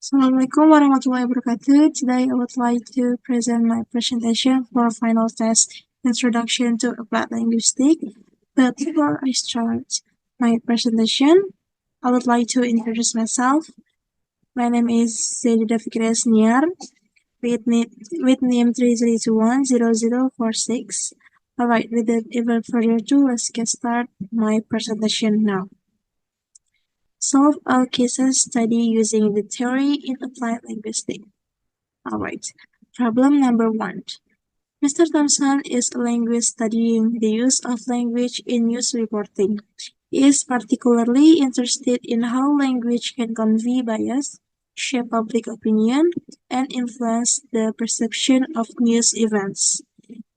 Assalamualaikum warahmatullahi wabarakatuh. Today I would like to present my presentation for final test Introduction to Applied Linguistics. But before I start my presentation, I would like to introduce myself. My name is Zaidida Fikriya Sniar with name 33210046. Alright, without even further ado, let's get started my presentation now. Solve all cases study using the theory in applied linguistics. Alright, problem number 1. Mr. Thompson is a linguist studying the use of language in news reporting. He is particularly interested in how language can convey bias, shape public opinion, and influence the perception of news events.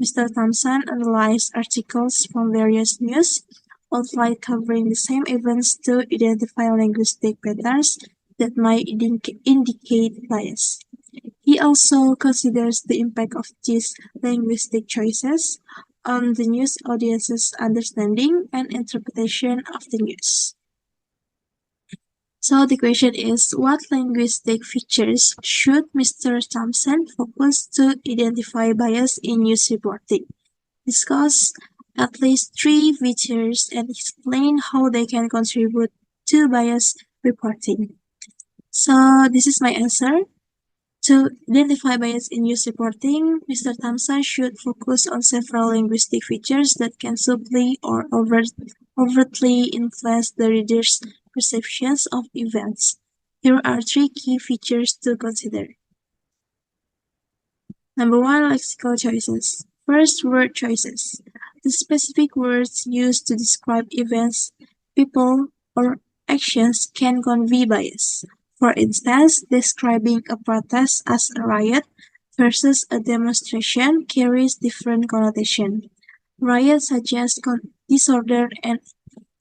Mr. Thompson analyzed articles from various news outlets covering the same events to identify linguistic patterns that might indicate bias. He also considers the impact of these linguistic choices on the news audience's understanding and interpretation of the news. So the question is, what linguistic features should Mr. Thompson focus to identify bias in news reporting? Discuss at least 3 features and explain how they can contribute to bias reporting. So this is my answer. To identify bias in news reporting, Mr. Thompson should focus on several linguistic features that can subtly or overtly influence the reader's perceptions of events. Here are 3 key features to consider. Number 1, lexical choices. First, word choices. The specific words used to describe events, people, or actions can convey bias. For instance, describing a protest as a riot versus a demonstration carries different connotation. Riot suggests disorder and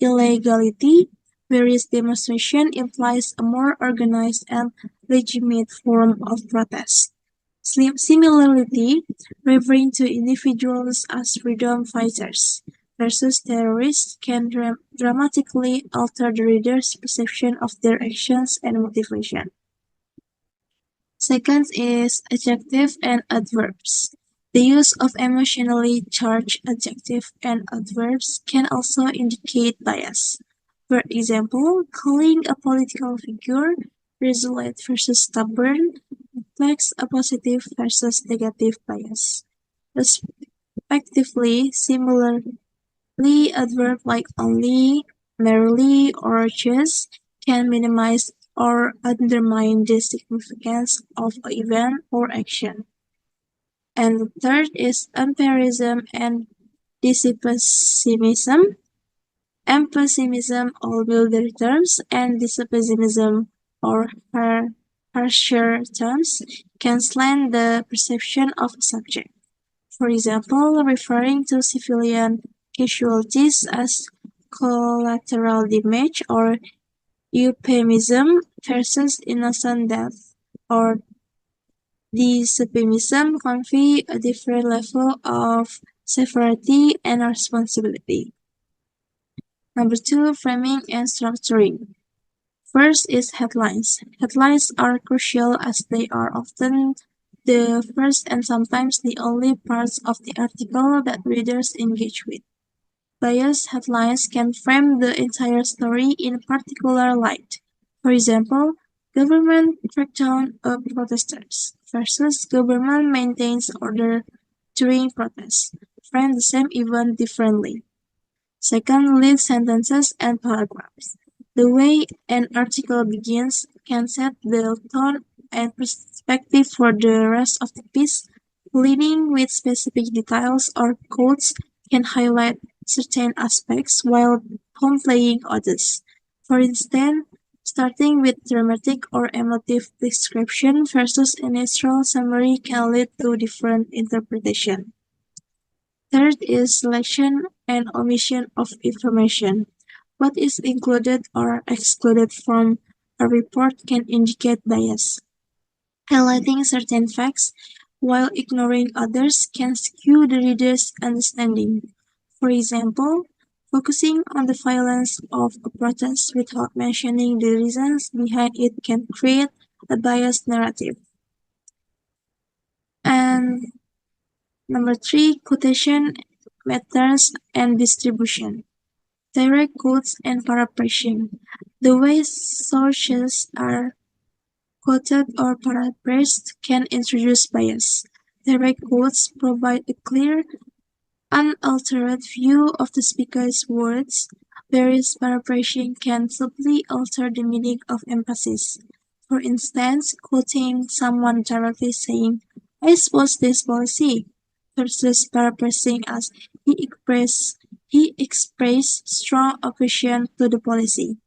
illegality, whereas demonstration implies a more organized and legitimate form of protest. Similarly, referring to individuals as freedom fighters versus terrorists can dramatically alter the reader's perception of their actions and motivation. Second is adjective and adverbs. The use of emotionally charged adjectives and adverbs can also indicate bias. For example, calling a political figure resolute versus stubborn reflects a positive versus negative bias. Respectively, similarly, adverbs like only, merely, or just can minimize or undermine the significance of an event or action. And the third is empirism and dispessimism. Empessimism, or milder terms, and dispessimism, or harsher terms, can slant the perception of a subject. For example, referring to civilian casualties as collateral damage, or euphemism versus innocent death, or dyspessimism convey a different level of severity and responsibility. Number 2, framing and structuring. First is headlines. Headlines are crucial as they are often the first and sometimes the only parts of the article that readers engage with. Biased headlines can frame the entire story in a particular light. For example, government crackdown on protesters versus government maintains order during protests. Frame the same event differently. Second, lead sentences and paragraphs. The way an article begins can set the tone and perspective for the rest of the piece. Leading with specific details or quotes can highlight certain aspects while downplaying others. For instance, starting with dramatic or emotive description versus a natural summary can lead to different interpretation. Third is selection and omission of information. What is included or excluded from a report can indicate bias. Highlighting certain facts while ignoring others can skew the reader's understanding. For example, focusing on the violence of a protest without mentioning the reasons behind it can create a biased narrative. And number 3, quotation methods and distribution. Direct quotes and paraphrasing. The way sources are quoted or paraphrased can introduce bias. Direct quotes provide a clear, unaltered view of the speaker's words, whereas paraphrasing can subtly alter the meaning of emphasis. For instance, quoting someone directly saying, "I support this policy," versus paraphrasing as he expressed strong opposition to the policy,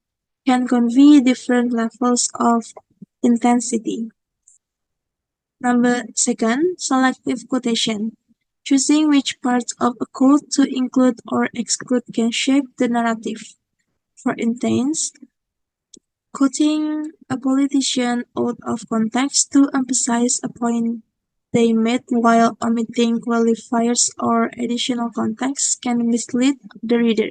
can convey different levels of intensity. Number second, selective quotation. Choosing which parts of a quote to include or exclude can shape the narrative. For instance, quoting a politician out of context to emphasize a point they made while omitting qualifiers or additional context can mislead the reader.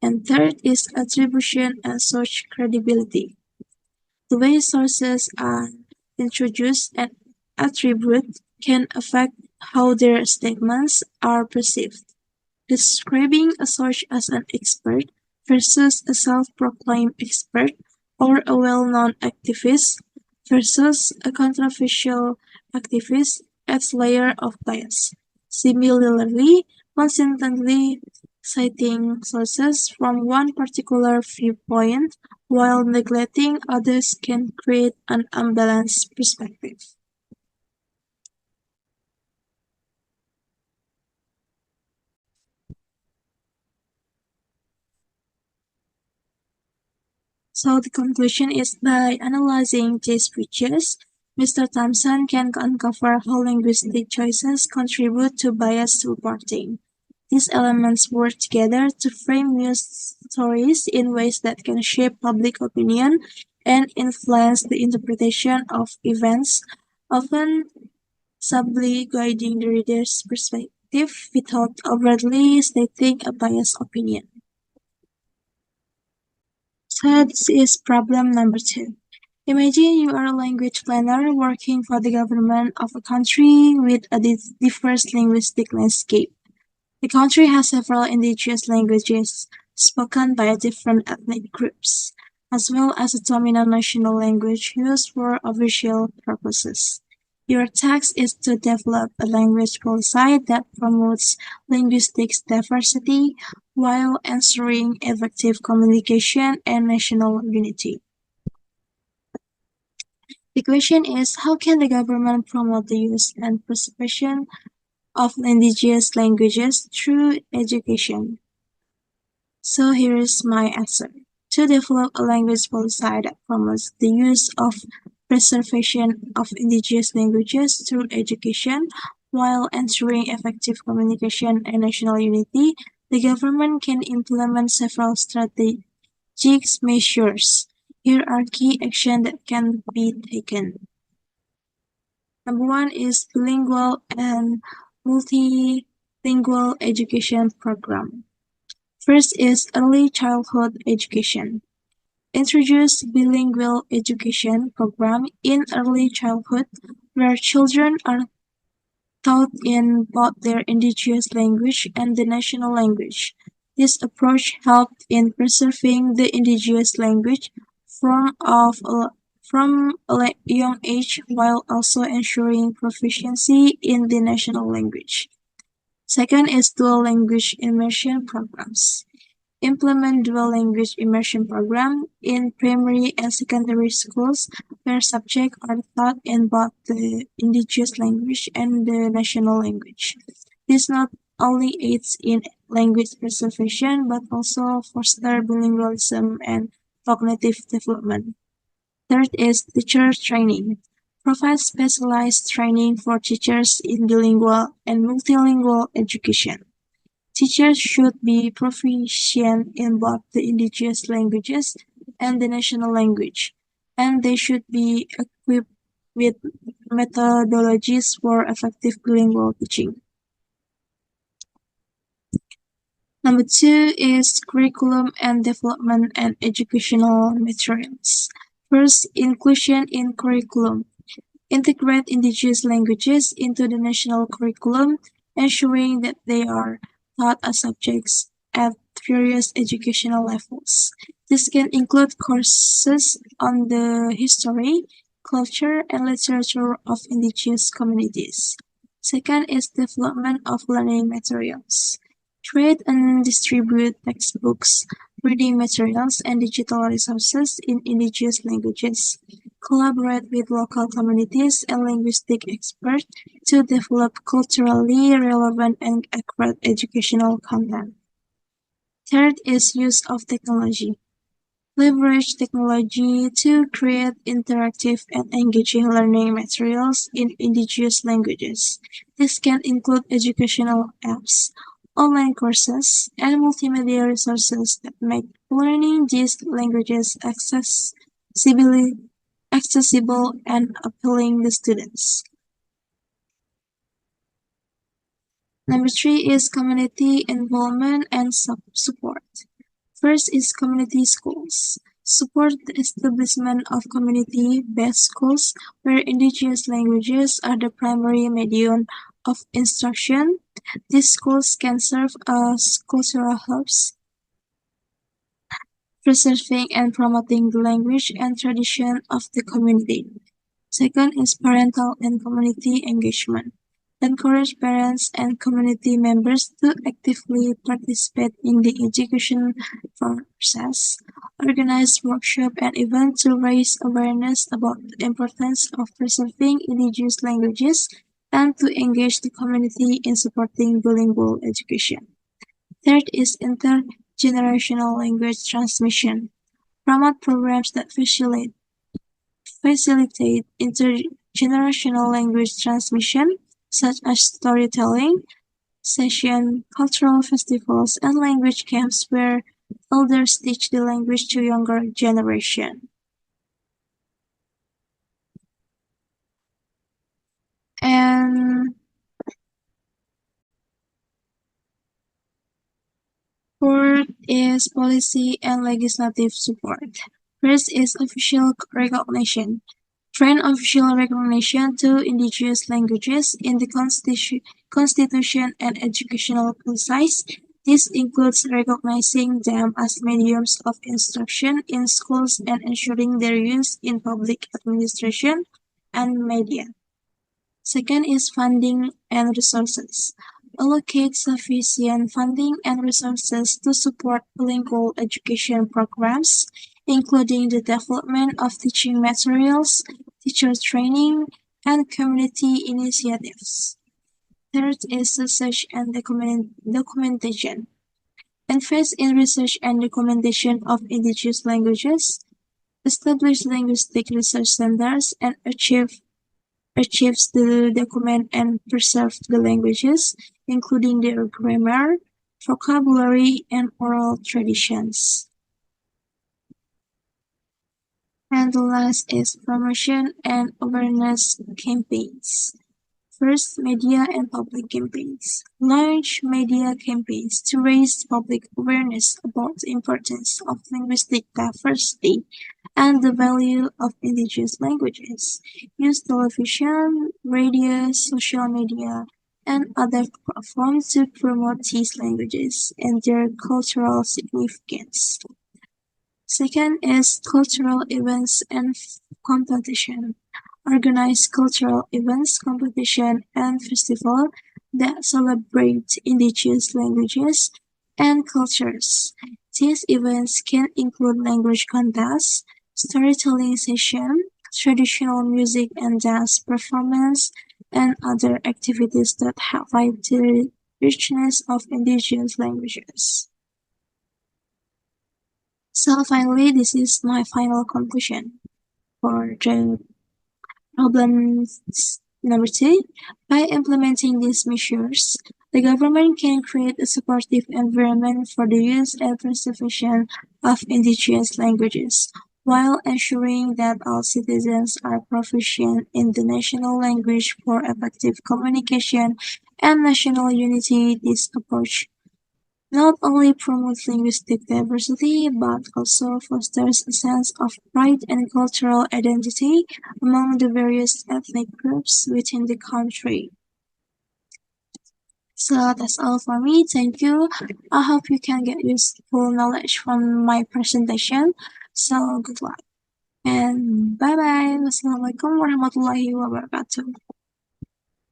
And third is attribution and source credibility. The way sources are introduced and attributed can affect how their statements are perceived. Describing a source as an expert versus a self-proclaimed expert, or a well-known activist versus a controversial activist adds layer of bias. Similarly, consistently citing sources from one particular viewpoint while neglecting others can create an unbalanced perspective. So the conclusion is, by analyzing these features, Mr. Thompson can uncover how linguistic choices contribute to biased reporting. These elements work together to frame news stories in ways that can shape public opinion and influence the interpretation of events, often subtly guiding the reader's perspective without overtly stating a biased opinion. So this is problem number 2. Imagine you are a language planner working for the government of a country with a diverse linguistic landscape. The country has several indigenous languages spoken by different ethnic groups, as well as a dominant national language used for official purposes. Your task is to develop a language policy that promotes linguistic diversity while ensuring effective communication and national unity. The question is, how can the government promote the use and preservation of indigenous languages through education? So here is my answer. To develop a language policy that promotes the use of preservation of indigenous languages through education while ensuring effective communication and national unity, the government can implement several strategic measures. Here are key actions that can be taken. Number 1 is bilingual and multilingual education program. First is early childhood education. Introduce bilingual education program in early childhood where children are taught in both their indigenous language and the national language. This approach helped in preserving the indigenous language from a young age while also ensuring proficiency in the national language. Second is dual language immersion programs. Implement dual language immersion program in primary and secondary schools where subjects are taught in both the indigenous language and the national language. This not only aids in language preservation but also foster bilingualism and cognitive development. Third is teacher training. Provide specialized training for teachers in bilingual and multilingual education. Teachers should be proficient in both the indigenous languages and the national language, and they should be equipped with methodologies for effective bilingual teaching. Number 2 is curriculum and development and educational materials. First, inclusion in curriculum. Integrate indigenous languages into the national curriculum, ensuring that they are taught as subjects at various educational levels. This can include courses on the history, culture, and literature of indigenous communities. Second is development of learning materials. Create and distribute textbooks, reading materials, and digital resources in indigenous languages. Collaborate with local communities and linguistic experts to develop culturally relevant and accurate educational content. Third is use of technology. Leverage technology to create interactive and engaging learning materials in indigenous languages. This can include educational apps, online courses, and multimedia resources that make learning these languages accessible and appealing to students. Number three is community involvement and support. First is community schools. Support the establishment of community-based schools where indigenous languages are the primary medium of instruction. These schools can serve as cultural hubs, preserving and promoting the language and tradition of the community. Second is parental and community engagement. Encourage parents and community members to actively participate in the education process. Organize workshops and events to raise awareness about the importance of preserving indigenous languages and to engage the community in supporting bilingual education. Third is intergenerational language transmission. Promote programs that facilitate intergenerational language transmission, such as storytelling sessions, cultural festivals, and language camps where elders teach the language to younger generation. And fourth is policy and legislative support. First is official recognition. Grant official recognition to indigenous languages in the constitution and educational policies. This includes recognizing them as mediums of instruction in schools and ensuring their use in public administration and media. Second is funding and resources. Allocate sufficient funding and resources to support bilingual education programs, including the development of teaching materials, teacher training, and community initiatives. Third is research and documentation. Invest in research and documentation of indigenous languages, establish linguistic research centers, and achieves to document and preserve the languages, including their grammar, vocabulary, and oral traditions. And the last is promotion and awareness campaigns. First, media and public campaigns. Launch media campaigns to raise public awareness about the importance of linguistic diversity and the value of indigenous languages. Use television, radio, social media, and other platforms to promote these languages and their cultural significance. Second is cultural events and competition. Organize cultural events, competition, and festivals that celebrate indigenous languages and cultures. These events can include language contests, storytelling sessions, traditional music and dance performance, and other activities that highlight the richness of indigenous languages. So finally, this is my final conclusion for the problem number two. By implementing these measures, the government can create a supportive environment for the use and preservation of indigenous languages, while ensuring that all citizens are proficient in the national language for effective communication and national unity. This approach not only promotes linguistic diversity but also fosters a sense of pride and cultural identity among the various ethnic groups within the country. So that's all for me. Thank you. I hope you can get useful knowledge from my presentation. So good luck and bye bye. Wassalamualaikum warahmatullahi wabarakatuh.